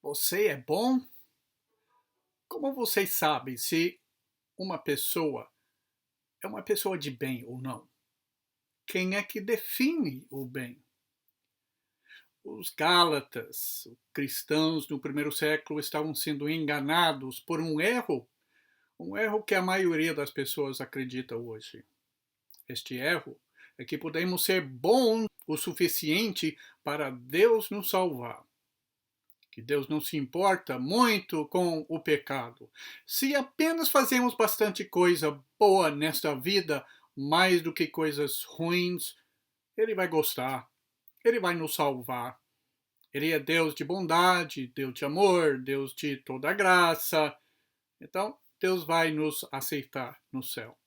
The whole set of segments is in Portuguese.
Você é bom? Como vocês sabem se uma pessoa é uma pessoa de bem ou não? Quem é que define o bem? Os Gálatas, cristãos no primeiro século, estavam sendo enganados por um erro que a maioria das pessoas acredita hoje. Este erro é que podemos ser bons o suficiente para Deus nos salvar. Que Deus não se importa muito com o pecado. Se apenas fazemos bastante coisa boa nesta vida, mais do que coisas ruins, Ele vai gostar, Ele vai nos salvar. Ele é Deus de bondade, Deus de amor, Deus de toda graça. Então, Deus vai nos aceitar no céu.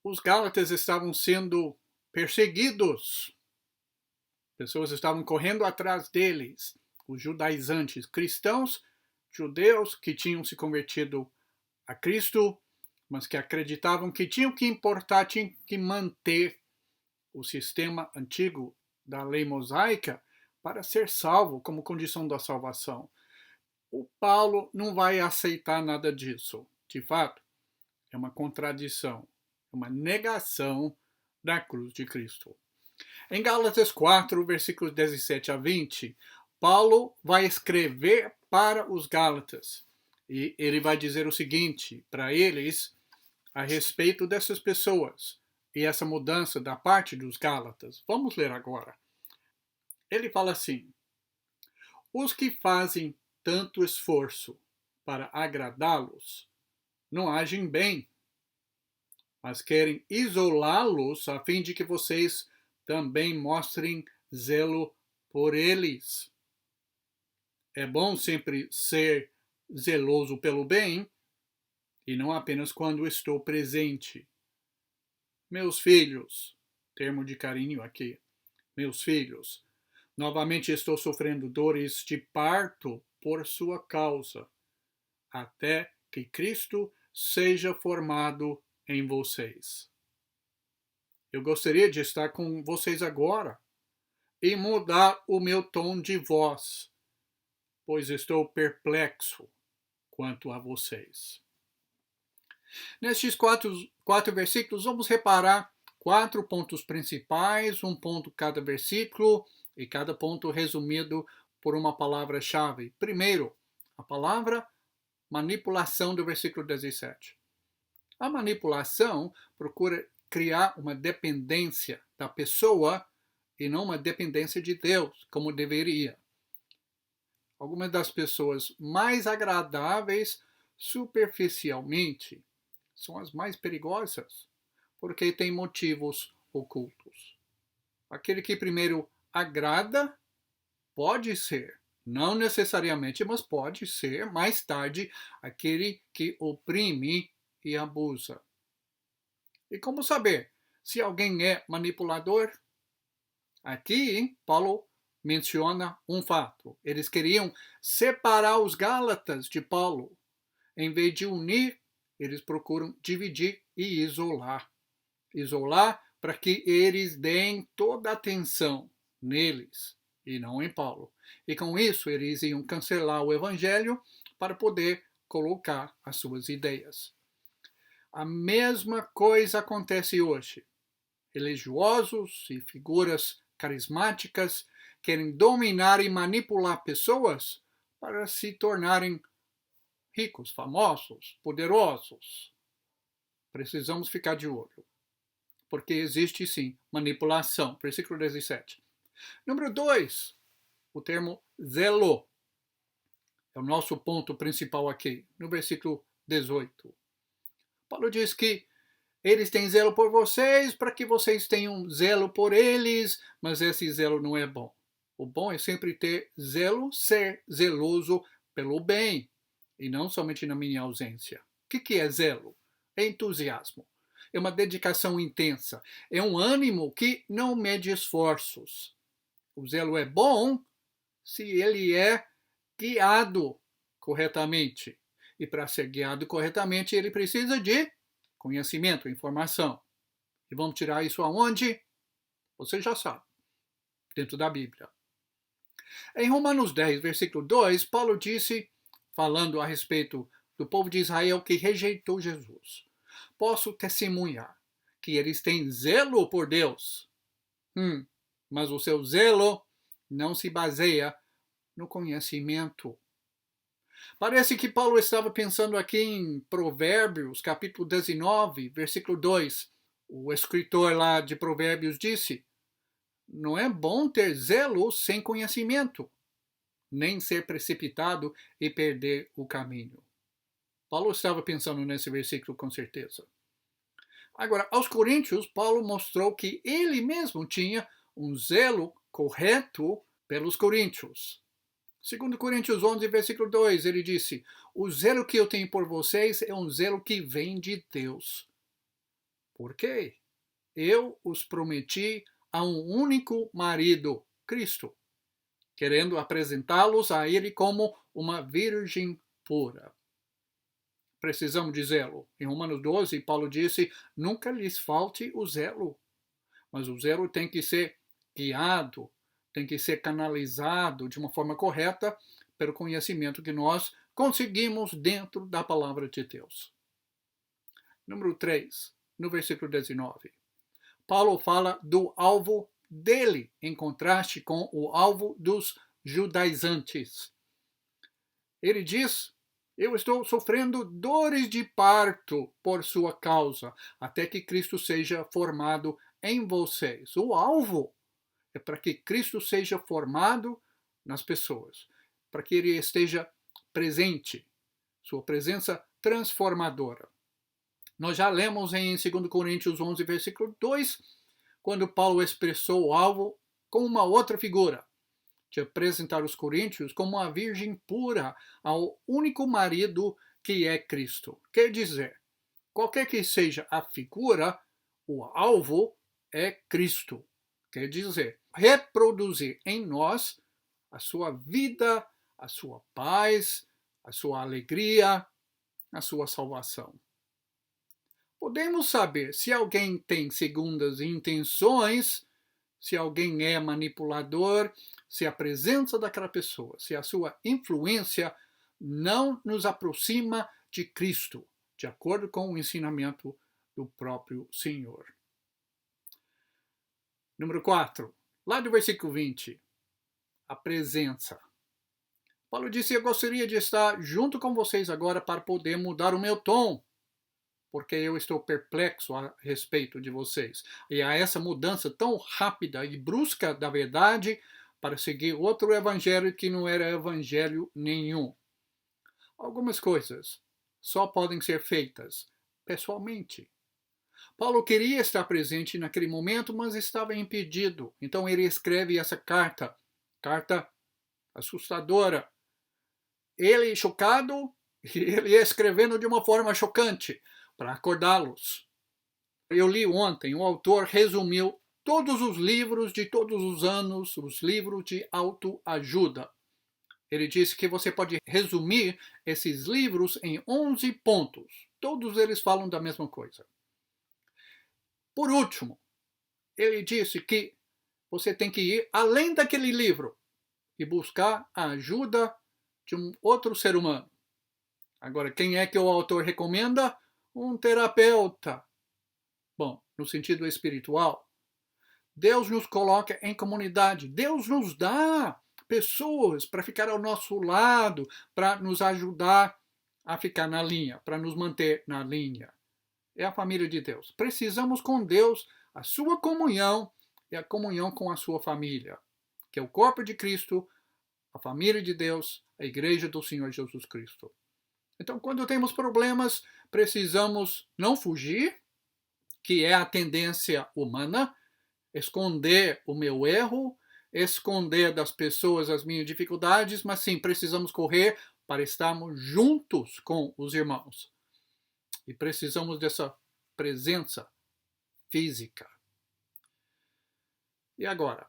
Os Gálatas estavam sendo perseguidos. Pessoas estavam correndo atrás deles. Os judaizantes, cristãos, judeus que tinham se convertido a Cristo, mas que acreditavam que tinham que importar, tinham que manter o sistema antigo da lei mosaica para ser salvo, como condição da salvação. O Paulo não vai aceitar nada disso. De fato, é uma contradição, é uma negação da cruz de Cristo. Em Gálatas 4, versículos 17 a 20, Paulo vai escrever para os Gálatas. E ele vai dizer o seguinte para eles a respeito dessas pessoas e essa mudança da parte dos Gálatas. Vamos ler agora. Ele fala assim: os que fazem tanto esforço para agradá-los não agem bem, mas querem isolá-los a fim de que vocês também mostrem zelo por eles. É bom sempre ser zeloso pelo bem, e não apenas quando estou presente. Meus filhos, termo de carinho aqui, meus filhos, novamente estou sofrendo dores de parto por sua causa, até que Cristo seja formado em vocês. Eu gostaria de estar com vocês agora e mudar o meu tom de voz, pois estou perplexo quanto a vocês. Nestes quatro versículos, vamos reparar 4 pontos principais, um ponto cada versículo e cada ponto resumido por uma palavra-chave. Primeiro, a palavra manipulação do versículo 17. A manipulação procura criar uma dependência da pessoa e não uma dependência de Deus, como deveria. Algumas das pessoas mais agradáveis superficialmente são as mais perigosas, porque têm motivos ocultos. Aquele que primeiro agrada pode ser, não necessariamente, mas pode ser, mais tarde, aquele que oprime e abusa. E como saber se alguém é manipulador? Aqui, Paulo menciona um fato. Eles queriam separar os Gálatas de Paulo. Em vez de unir, eles procuram dividir e isolar. Isolar para que eles deem toda a atenção neles e não em Paulo. E com isso, eles iam cancelar o evangelho para poder colocar as suas ideias. A mesma coisa acontece hoje. Religiosos e figuras carismáticas querem dominar e manipular pessoas para se tornarem ricos, famosos, poderosos. Precisamos ficar de olho, porque existe sim manipulação. Versículo 17. Número 2, o termo zelo. É o nosso ponto principal aqui, no versículo 18. Paulo diz que eles têm zelo por vocês, para que vocês tenham zelo por eles, mas esse zelo não é bom. O bom é sempre ter zelo, ser zeloso pelo bem, e não somente na minha ausência. O que é zelo? É entusiasmo. É uma dedicação intensa. É um ânimo que não mede esforços. O zelo é bom se ele é guiado corretamente. E para ser guiado corretamente, ele precisa de conhecimento, informação. E vamos tirar isso aonde? Você já sabe. Dentro da Bíblia. Em Romanos 10, versículo 2, Paulo disse, falando a respeito do povo de Israel que rejeitou Jesus: posso testemunhar que eles têm zelo por Deus, mas o seu zelo não se baseia no conhecimento. Parece que Paulo estava pensando aqui em Provérbios, capítulo 19, versículo 2. O escritor lá de Provérbios disse: não é bom ter zelo sem conhecimento, nem ser precipitado e perder o caminho. Paulo estava pensando nesse versículo com certeza. Agora, aos Coríntios, Paulo mostrou que ele mesmo tinha um zelo correto pelos coríntios. Segundo Coríntios 11, versículo 2, ele disse: o zelo que eu tenho por vocês é um zelo que vem de Deus. Por quê? Eu os prometi a um único marido, Cristo, querendo apresentá-los a ele como uma virgem pura. Precisamos de zelo. Em Romanos 12, Paulo disse: nunca lhes falte o zelo. Mas o zelo tem que ser guiado, tem que ser canalizado de uma forma correta pelo conhecimento que nós conseguimos dentro da palavra de Deus. Número 3, no versículo 19. Paulo fala do alvo dele, em contraste com o alvo dos judaizantes. Ele diz: eu estou sofrendo dores de parto por sua causa, até que Cristo seja formado em vocês. O alvo é para que Cristo seja formado nas pessoas, para que ele esteja presente, sua presença transformadora. Nós já lemos em 2 Coríntios 11, versículo 2, quando Paulo expressou o alvo com uma outra figura, de apresentar os coríntios como uma virgem pura ao único marido que é Cristo. Quer dizer, qualquer que seja a figura, o alvo é Cristo. Quer dizer, reproduzir em nós a sua vida, a sua paz, a sua alegria, a sua salvação. Podemos saber se alguém tem segundas intenções, se alguém é manipulador, se a presença daquela pessoa, se a sua influência não nos aproxima de Cristo, de acordo com o ensinamento do próprio Senhor. Número 4, lá do versículo 20, a presença. Paulo disse: eu gostaria de estar junto com vocês agora para poder mudar o meu tom, porque eu estou perplexo a respeito de vocês. E há essa mudança tão rápida e brusca da verdade para seguir outro evangelho que não era evangelho nenhum. Algumas coisas só podem ser feitas pessoalmente. Paulo queria estar presente naquele momento, mas estava impedido. Então ele escreve essa carta assustadora. Ele chocado, e ele escrevendo de uma forma chocante, para acordá-los. Eu li ontem, o autor resumiu todos os livros de todos os anos, os livros de autoajuda. Ele disse que você pode resumir esses livros em 11 pontos. Todos eles falam da mesma coisa. Por último, ele disse que você tem que ir além daquele livro e buscar a ajuda de um outro ser humano. Agora, quem é que o autor recomenda? Um terapeuta. Bom, no sentido espiritual, Deus nos coloca em comunidade. Deus nos dá pessoas para ficar ao nosso lado, para nos ajudar a ficar na linha, para nos manter na linha. É a família de Deus. Precisamos com Deus a sua comunhão e a comunhão com a sua família, que é o corpo de Cristo, a família de Deus, a igreja do Senhor Jesus Cristo. Então, quando temos problemas, precisamos não fugir, que é a tendência humana, esconder o meu erro, esconder das pessoas as minhas dificuldades, mas sim, precisamos correr para estarmos juntos com os irmãos. E precisamos dessa presença física. E agora?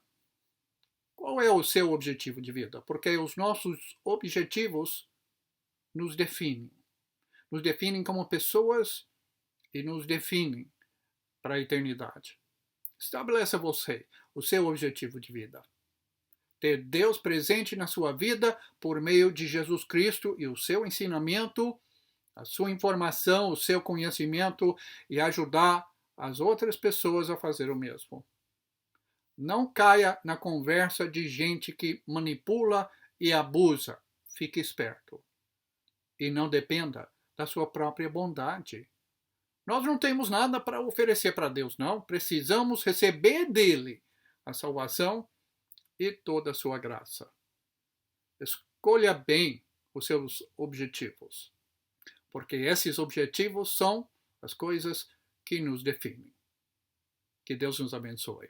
Qual é o seu objetivo de vida? Porque os nossos objetivos nos definem. Nos definem como pessoas e nos definem para a eternidade. Estabeleça você o seu objetivo de vida. ter Deus presente na sua vida por meio de Jesus Cristo e o seu ensinamento, a sua informação, o seu conhecimento e ajudar as outras pessoas a fazer o mesmo. Não caia na conversa de gente que manipula e abusa. Fique esperto. E não dependa da sua própria bondade. Nós não temos nada para oferecer para Deus, não. Precisamos receber dele a salvação e toda a sua graça. Escolha bem os seus objetivos, porque esses objetivos são as coisas que nos definem. Que Deus nos abençoe.